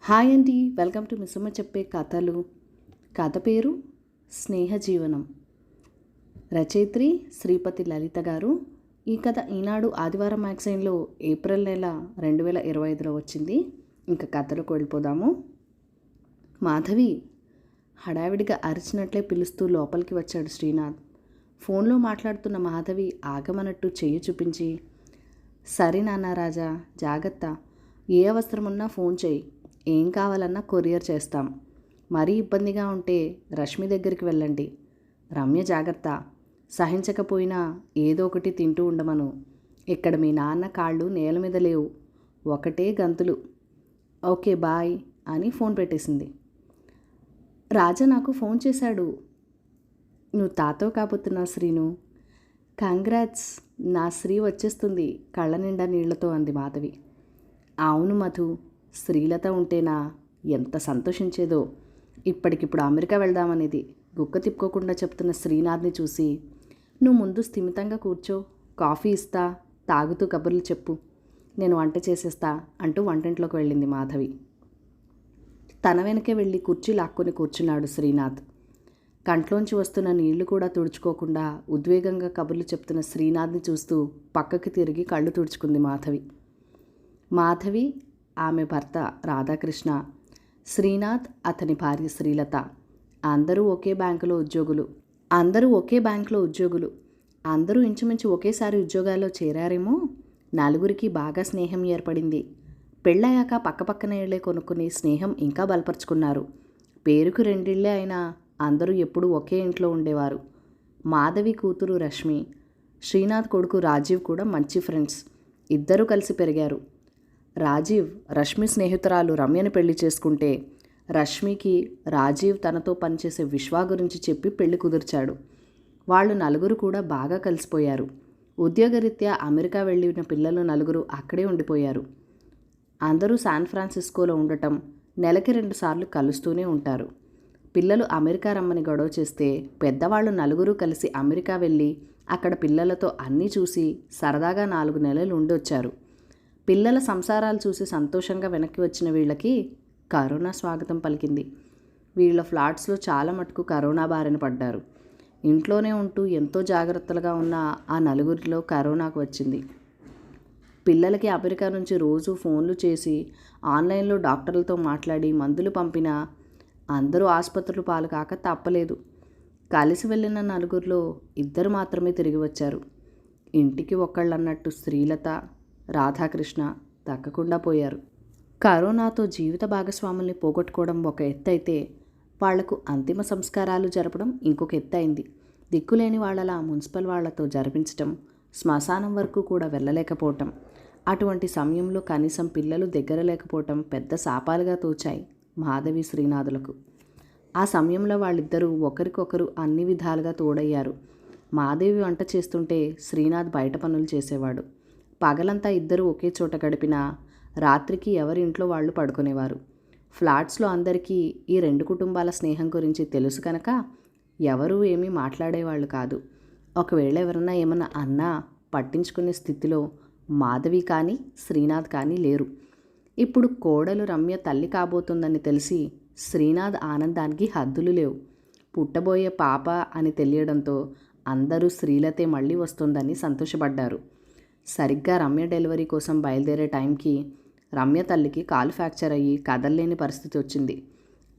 Hi అండి, welcome to Missamma చెప్పే కథలు. కథ పేరు స్నేహజీవనం. రచయిత్రి శ్రీపతి లలిత గారు. ఈ కథ ఈనాడు ఆదివారం మ్యాగజైన్లో ఏప్రిల్ నెల 2025లో వచ్చింది. ఇంకా కథలోకి వెళ్ళిపోదాము. మాధవి హడావిడిగా అరిచినట్లే పిలుస్తూ లోపలికి వచ్చాడు శ్రీనాథ్. ఫోన్లో మాట్లాడుతున్న మాధవి ఆగమన్నట్టు చెయ్యి చూపించి, సరే నాన్న రాజా, జాగ్రత్త, ఏ అవసరమున్నా ఫోన్ చేయి, ఏం కావాలన్నా కొరియర్ చేస్తాం, మరీ ఇబ్బందిగా ఉంటే రష్మి దగ్గరికి వెళ్ళండి, రమ్య జాగ్రత్త, సహించకపోయినా ఏదో ఒకటి తింటూ ఉండమను, ఇక్కడ మీ నాన్న కాళ్ళు నేల మీద లేవు, ఒకటే గంతులు, ఓకే బాయ్ అని ఫోన్ పెట్టేసింది. రాజా నాకు ఫోన్ చేశాడు. నువ్వు తాతో కాబోతున్నావు శ్రీను. కంగ్రాట్స్, నా శ్రీ వచ్చేస్తుంది కళ్ళ నిండా నీళ్లతో అంది మాధవి. అవును మధు, శ్రీలత ఉంటేనా ఎంత సంతోషించేదో. ఇప్పటికిప్పుడు అమెరికా వెళ్దామనేది గుక్క తిప్పుకోకుండా చెప్తున్న శ్రీనాథ్ని చూసి, నువ్వు ముందు స్థిమితంగా కూర్చో, కాఫీ ఇస్తా, తాగుతూ కబుర్లు చెప్పు, నేను వంట చేసేస్తా అంటూ వంటింట్లోకి వెళ్ళింది మాధవి. తన వెనకే వెళ్ళి కుర్చీ లాక్కొని కూర్చున్నాడు శ్రీనాథ్. కంట్లోంచి వస్తున్న నీళ్లు కూడా తుడుచుకోకుండా ఉద్వేగంగా కబుర్లు చెప్తున్న శ్రీనాథ్ని చూస్తూ పక్కకి తిరిగి కళ్ళు తుడుచుకుంది మాధవి ఆమె భర్త రాధాకృష్ణ, శ్రీనాథ్ అతని భార్య శ్రీలత అందరూ ఒకే బ్యాంకులో ఉద్యోగులు, అందరూ ఇంచుమించు ఒకేసారి ఉద్యోగాల్లో చేరారేమో. నలుగురికి బాగా స్నేహం ఏర్పడింది. పెళ్ళయ్యాక పక్కపక్కన ఇళ్లే కొనుక్కుని స్నేహం ఇంకా బలపరుచుకున్నారు. పేరుకు రెండిళ్లే అయినా అందరూ ఎప్పుడూ ఒకే ఇంట్లో ఉండేవారు. మాధవి కూతురు రష్మి, శ్రీనాథ్ కొడుకు రాజీవ్ కూడా మంచి ఫ్రెండ్స్. ఇద్దరూ కలిసి పెరిగారు. రాజీవ్ రష్మి స్నేహితురాలు రమ్యను పెళ్లి చేసుకుంటే రష్మికి రాజీవ్ తనతో పనిచేసే విశ్వా గురించి చెప్పి పెళ్లి కుదిర్చాడు. వాళ్ళు నలుగురు కూడా బాగా కలిసిపోయారు. ఉద్యోగరీత్యా అమెరికా వెళ్ళిన పిల్లలు నలుగురు అక్కడే ఉండిపోయారు. అందరూ శాన్ ఫ్రాన్సిస్కోలో ఉండటం, నెలకి 2 సార్లు కలుస్తూనే ఉంటారు. పిల్లలు అమెరికా రమ్మని గొడవ చేస్తే పెద్దవాళ్ళు నలుగురు కలిసి అమెరికా వెళ్ళి అక్కడ పిల్లలతో అన్నీ చూసి సరదాగా 4 నెలలు ఉండొచ్చారు. పిల్లల సంసారాలు చూసి సంతోషంగా వెనక్కి వచ్చిన వీళ్ళకి కరోనా స్వాగతం పలికింది. వీళ్ళ ఫ్లాట్స్లో చాలా మటుకు కరోనా బారిన పడ్డారు. ఇంట్లోనే ఉంటూ ఎంతో జాగ్రత్తలుగా ఉన్న ఆ నలుగురిలో కరోనాకు వచ్చింది. పిల్లలకి అమెరికా నుంచి రోజు ఫోన్లు చేసి ఆన్లైన్లో డాక్టర్లతో మాట్లాడి మందులు పంపినా అందరూ ఆసుపత్రులు పాలు కాక తప్పలేదు. కలిసి వెళ్ళిన నలుగురిలో 2 మాత్రమే తిరిగి వచ్చారు. ఇంటికి ఒకళ్ళన్నట్టు శ్రీలత, రాధాకృష్ణ దక్కకుండా పోయారు. కరోనాతో జీవిత భాగస్వాముల్ని పోగొట్టుకోవడం ఒక ఎత్తైతే వాళ్లకు అంతిమ సంస్కారాలు జరపడం ఇంకొక ఎత్తైంది. దిక్కులేని వాళ్ళలా మున్సిపల్ వాళ్లతో జరిపించటం, శ్మశానం వరకు కూడా వెళ్ళలేకపోవటం, అటువంటి సమయంలో కనీసం పిల్లలు దగ్గర లేకపోవటం పెద్ద శాపాలుగా తోచాయి మాధవి శ్రీనాథులకు. ఆ సమయంలో వాళ్ళిద్దరూ ఒకరికొకరు అన్ని విధాలుగా తోడయ్యారు. మాధవి వంట చేస్తుంటే శ్రీనాథ్ బయట పనులు చేసేవాడు. పగలంతా ఇద్దరూ ఒకే చోట గడిపినా రాత్రికి ఎవరి ఇంట్లో వాళ్ళు పడుకునేవారు. ఫ్లాట్స్లో అందరికీ ఈ 2 కుటుంబాల స్నేహం గురించి తెలుసు కనుక ఎవరూ ఏమీ మాట్లాడేవాళ్ళు కాదు. ఒకవేళ ఎవరన్నా ఏమన్నా అన్నా పట్టించుకునే స్థితిలో మాధవి కానీ శ్రీనాథ్ కానీ లేరు. ఇప్పుడు కోడలు రమ్య తల్లి కాబోతుందని తెలిసి శ్రీనాథ్ ఆనందానికి హద్దులు లేవు. పుట్టబోయే పాప అని తెలియడంతో అందరూ శ్రీలతే మళ్ళీ వస్తుందని సంతోషపడ్డారు. సరిగ్గా రమ్య డెలివరీ కోసం బయలుదేరే టైంకి రమ్య తల్లికి కాలు ఫ్రాక్చర్ అయ్యి కదల్లేని పరిస్థితి వచ్చింది.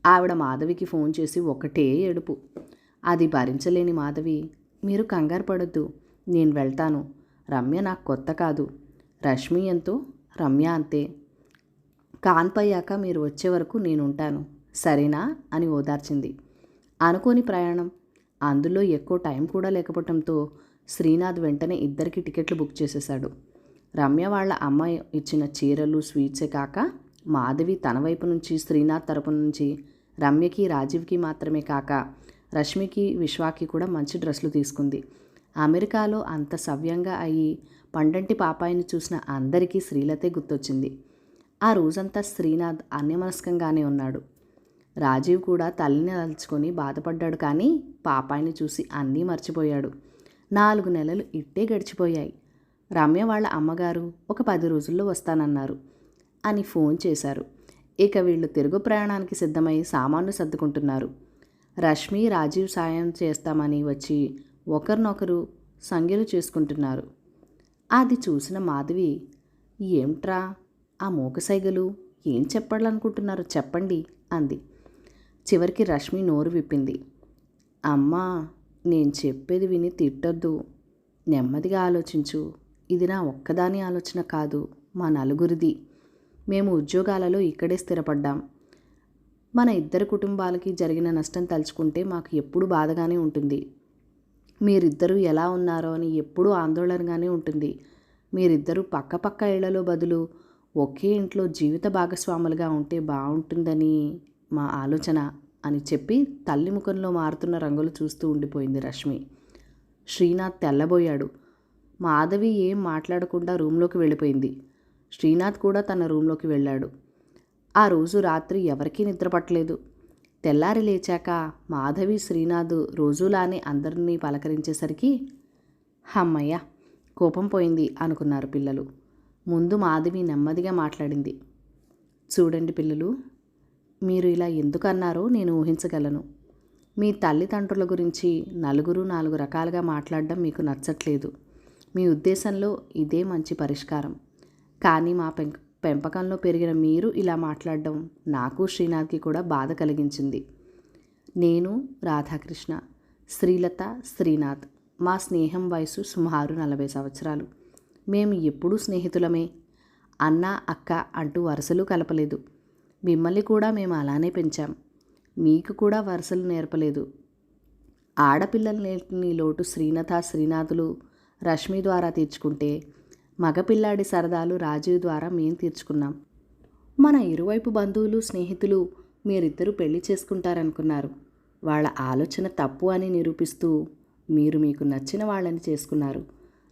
ఆవిడ మాధవికి ఫోన్ చేసి ఒకటే ఏడుపు. అది భరించలేని మాధవి, మీరు కంగారు పడొద్దు, నేను వెళ్తాను, రమ్య నాకు కొత్త కాదు, రష్మి ఎంతో రమ్య అంతే, కాన్పయ్యాక మీరు వచ్చే వరకు నేనుంటాను, సరేనా అని ఓదార్చింది. అనుకోని ప్రయాణం, అందులో ఎక్కువ టైం కూడా లేకపోవడంతో శ్రీనాథ్ వెంటనే 2 టికెట్లు బుక్ చేసేశాడు. రమ్య వాళ్ళ అమ్మాయి ఇచ్చిన చీరలు స్వీట్సే కాక మాధవి తన వైపు నుంచి శ్రీనాథ్ తరపు నుంచి రమ్యకి రాజీవ్కి మాత్రమే కాక రష్మికి విశ్వాకి కూడా మంచి డ్రెస్సులు తీసుకుంది. అమెరికాలో అంత సవ్యంగా అయ్యి పండంటి పాపాయిని చూసిన అందరికీ శ్రీలతే గుర్తొచ్చింది. ఆ రోజంతా శ్రీనాథ్ అన్యమనస్కంగానే ఉన్నాడు. రాజీవ్ కూడా తల్లిని తలుచుకొని బాధపడ్డాడు, కానీ పాపాయిని చూసి అన్నీ మర్చిపోయాడు. 4 నెలలు ఇట్టే గడిచిపోయాయి. రమ్య వాళ్ళ అమ్మగారు ఒక 10 రోజుల్లో వస్తానన్నారు అని ఫోన్ చేశారు. ఇక వీళ్ళు తిరుగు ప్రయాణానికి సిద్ధమై సామాన్లు సర్దుకుంటున్నారు. రష్మి, రాజీవ్ సాయం చేస్తామని వచ్చి ఒకరినొకరు సంజ్ఞలు చేసుకుంటున్నారు. అది చూసిన మాధవి, ఏమిట్రా ఆ మూకసైగలు, ఏం చెప్పాలనుకుంటున్నారో చెప్పండి అంది. చివరికి రష్మి నోరు విప్పింది. అమ్మా, నేను చెప్పేది విని తిట్టొద్దు. నెమ్మదిగా ఆలోచించు. ఇది నా ఒక్కదాని ఆలోచన కాదు, మా నలుగురిది. మేము ఉద్యోగాలలో ఇక్కడే స్థిరపడ్డాం. మన ఇద్దరు కుటుంబాలకి జరిగిన నష్టం తలుచుకుంటే మాకు ఎప్పుడూ బాధగానే ఉంటుంది. మీరిద్దరూ ఎలా ఉన్నారో అని ఎప్పుడూ ఆందోళనగానే ఉంటుంది. మీరిద్దరూ పక్క ఇళ్లలో బదులు ఒకే ఇంట్లో జీవిత భాగస్వాములుగా ఉంటే బాగుంటుందని మా ఆలోచన అని చెప్పి తల్లి ముఖంలో మారుతున్న రంగులు చూస్తూ ఉండిపోయింది రష్మి. శ్రీనాథ్ తెల్లబోయాడు. మాధవి ఏం మాట్లాడకుండా రూమ్లోకి వెళ్ళిపోయింది. శ్రీనాథ్ కూడా తన రూమ్లోకి వెళ్ళాడు. ఆ రోజు రాత్రి ఎవరికీ నిద్ర పట్టలేదు. తెల్లారి లేచాక మాధవి, శ్రీనాథ్ రోజులానే అందరినీ పలకరించేసరికి హమ్మయ్య, కోపం పోయింది అనుకున్నారు పిల్లలు. ముందు మాధవి నెమ్మదిగా మాట్లాడింది. చూడండి పిల్లలు, మీరు ఇలా ఎందుకు అన్నారో నేను ఊహించగలను. మీ తల్లిదండ్రుల గురించి నలుగురు 4 రకాలుగా మాట్లాడడం మీకు నచ్చట్లేదు. మీ ఉద్దేశంలో ఇదే మంచి పరిష్కారం. కానీ మా పెంపకంలో పెరిగిన మీరు ఇలా మాట్లాడడం నాకు, శ్రీనాథ్కి కూడా బాధ కలిగించింది. నేను, రాధాకృష్ణ, శ్రీలత, శ్రీనాథ్, మా స్నేహం వయసు సుమారు 40 సంవత్సరాలు. మేము ఎప్పుడూ స్నేహితులమే. అన్న, అక్క అంటూ వరుసలు కలపలేదు. మిమ్మల్ని కూడా మేము అలానే పెంచాం. మీకు కూడా వరుసలు నేర్పలేదు. ఆడపిల్లలు నేర్పిన లోటు శ్రీనాథులు రష్మి ద్వారా తీర్చుకుంటే, మగపిల్లాడి సరదాలు రాజీవ్ ద్వారా మేము తీర్చుకున్నాం. మన ఇరువైపు బంధువులు, స్నేహితులు మీరిద్దరూ పెళ్లి చేసుకుంటారనుకున్నారు. వాళ్ళ ఆలోచన తప్పు అని నిరూపిస్తూ మీరు మీకు నచ్చిన వాళ్ళని చేసుకున్నారు.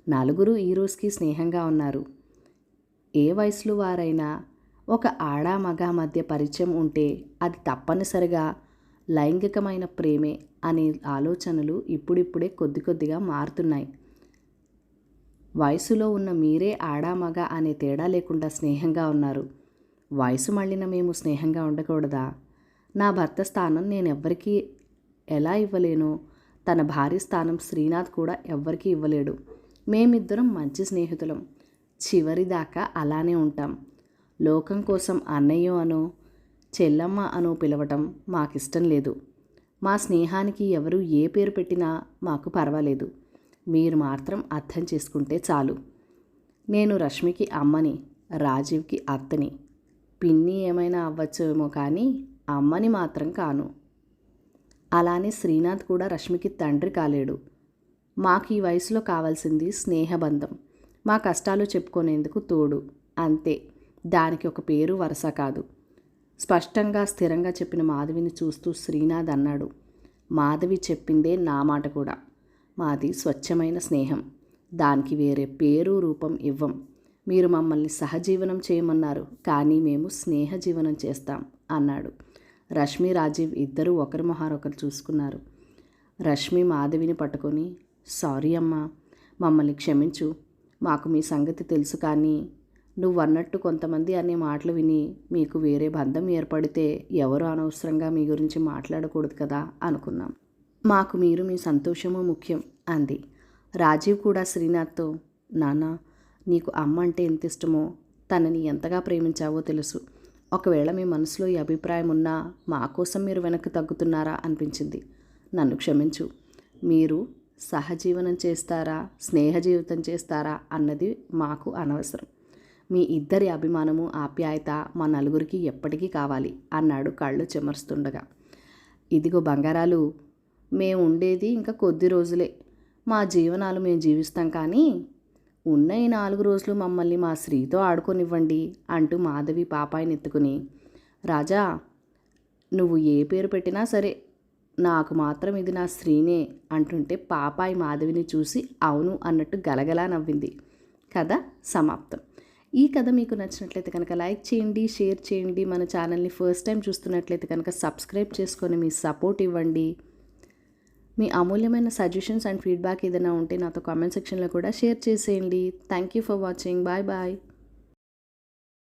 నలుగురు ఈ రోజుకి స్నేహంగా ఉన్నారు. ఏ వయసులో వారైనా ఒక ఆడ మగ మధ్య పరిచయం ఉంటే అది తప్పనిసరిగా లైంగికమైన ప్రేమే అనే ఆలోచనలు ఇప్పుడిప్పుడే కొద్దిగా మారుతున్నాయి. వయసులో ఉన్న మీరే ఆడ మగ అనే తేడా లేకుండా స్నేహంగా ఉన్నారు. వయసు మళ్ళిన మేము స్నేహంగా ఉండకూడదా? నా భర్త స్థానం నేనెవ్వరికీ ఎలా ఇవ్వలేనో తన భార్య స్థానం శ్రీనాథ్ కూడా ఎవ్వరికీ ఇవ్వలేడు. మేమిద్దరం మంచి స్నేహితులం. చివరిదాకా అలానే ఉంటాం. లోకం కోసం అన్నయ్య అనో చెల్లమ్మ అనో పిలవటం మాకిష్టం లేదు. మా స్నేహానికి ఎవరు ఏ పేరు పెట్టినా మాకు పర్వాలేదు. మీరు మాత్రం అర్థం చేసుకుంటే చాలు. నేను రష్మికి అమ్మని, రాజీవ్కి అత్తని. పిన్ని ఏమైనా అవ్వచ్చేమో కానీ అమ్మని మాత్రం కాను. అలానే శ్రీనాథ్ కూడా రష్మికి తండ్రి కాలేడు. మాకు ఈ వయసులో కావాల్సింది స్నేహబంధం. మా కష్టాలు చెప్పుకునేందుకు తోడు, అంతే. దానికి ఒక పేరు వరస కాదు. స్పష్టంగా స్థిరంగా చెప్పిన మాధవిని చూస్తూ శ్రీనాథ్ అన్నాడు. మాధవి చెప్పిందే నా మాట కూడా. మాది స్వచ్ఛమైన స్నేహం. దానికి వేరే పేరు రూపం ఇవ్వం. మీరు మమ్మల్ని సహజీవనం చేయమన్నారు, కానీ మేము స్నేహజీవనం చేస్తాం అన్నాడు. రష్మి, రాజీవ్ ఇద్దరూ ఒకరి మొహారొకరు చూసుకున్నారు. రష్మి మాధవిని పట్టుకొని, సారీ అమ్మా, మమ్మల్ని క్షమించు. మాకు మీ సంగతి తెలుసు, కానీ నువ్వన్నట్టు కొంతమంది అనే మాటలు విని మీకు వేరే బంధం ఏర్పడితే ఎవరు అనవసరంగా మీ గురించి మాట్లాడకూడదు కదా అనుకున్నాం. మాకు మీరు మీ సంతోషము ముఖ్యం అంది. రాజీవ్ కూడా శ్రీనాథ్తో, నాన్న, నీకు అమ్మ అంటే ఎంత ఇష్టమో, తనని ఎంతగా ప్రేమించావో తెలుసు. ఒకవేళ మీ మనసులో ఈ అభిప్రాయం ఉన్నా మా కోసం మీరు వెనక్కి తగ్గుతున్నారా అనిపించింది. నన్ను క్షమించు. మీరు సహజీవనం చేస్తారా, స్నేహ జీవితం చేస్తారా అన్నది మాకు అనవసరం. మీ ఇద్దరి అభిమానము, ఆప్యాయత మా నలుగురికి ఎప్పటికీ కావాలి అన్నాడు కళ్ళు చెమరుస్తుండగా. ఇదిగో బంగారాలు, మేము ఉండేది ఇంకా కొద్ది రోజులే. మా జీవనాలు మేము జీవిస్తాం, కానీ ఉన్న ఈ 4 రోజులు మమ్మల్ని మా శ్రీతో ఆడుకొనివ్వండి అంటూ మాధవి పాపాయిని ఎత్తుకుని, రాజా, నువ్వు ఏ పేరు పెట్టినా సరే, నాకు మాత్రం ఇది నా శ్రీనే అంటుంటే పాపాయి మాధవిని చూసి అవును అన్నట్టు గలగలా నవ్వింది. కథ సమాప్తం. ఈ కథ మీకు నచ్చినట్లయితే కనుక లైక్ చేయండి, షేర్ చేయండి. మన ఛానల్ని ఫస్ట్ టైం చూస్తున్నట్లయితే కనుక సబ్స్క్రైబ్ చేసుకొని మీ సపోర్ట్ ఇవ్వండి. మీ అమూల్యమైన సజెషన్స్ అండ్ ఫీడ్బ్యాక్ ఏదైనా ఉంటే నాతో కామెంట్ సెక్షన్లో కూడా షేర్ చేసేయండి. Thank you for watching. Bye bye.